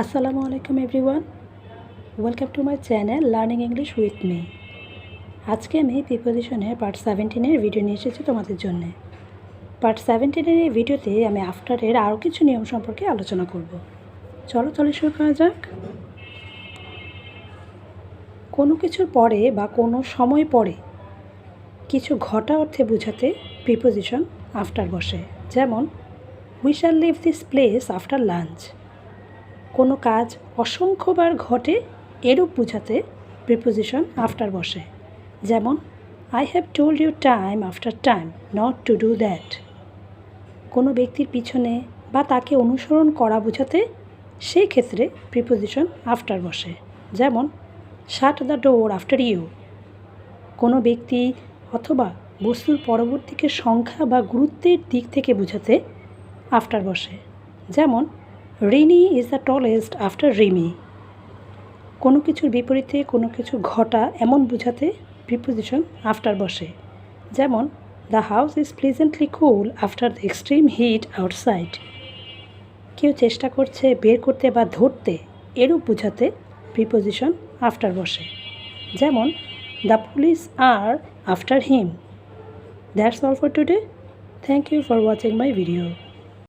আসসালামু আলাইকুম everyone, welcome to my channel learning English with me. আজকে আমি প্রিপোজিশনের পার্ট 17-এর ভিডিও নিয়ে এসেছি তোমাদের জন্য। পার্ট 17-এর এই ভিডিওতে আমি আফটারের আরও কিছু নিয়ম সম্পর্কে আলোচনা করব। চলো শুরু করা যাক। কোনো কিছুর পরে বা কোনো সময় পরে কিছু ঘটা অর্থে বোঝাতে প্রিপোজিশন আফটার বসে। যেমন we shall leave this place after lunch. কোনো কাজ অসংখ্যবার ঘটে এরূপ বোঝাতে প্রিপোজিশন আফটার বসে। যেমন I have told you time after time not to do that. কোনো ব্যক্তির পিছনে বা তাকে অনুসরণ করা বোঝাতে সেই ক্ষেত্রে প্রিপোজিশন আফটার বসে। যেমন shut the door after you. কোনো ব্যক্তি অথবা বস্তুর পরবর্তীকে সংখ্যা বা গুরুত্বের দিক থেকে বোঝাতে আফটার বসে। যেমন Rini is the tallest after Rimi. কোনো কিছুর বিপরীতে কোনো কিছু ঘটা এমন বোঝাতে প্রিপোজিশন আফটার বসে। যেমন the house is pleasantly cool after the extreme heat outside. কেউ চেষ্টা করছে বের করতে বা ধরতে এরূপ বোঝাতে প্রিপোজিশন আফটার বসে। যেমন the police are after him. That's all for today. Thank you for watching my video.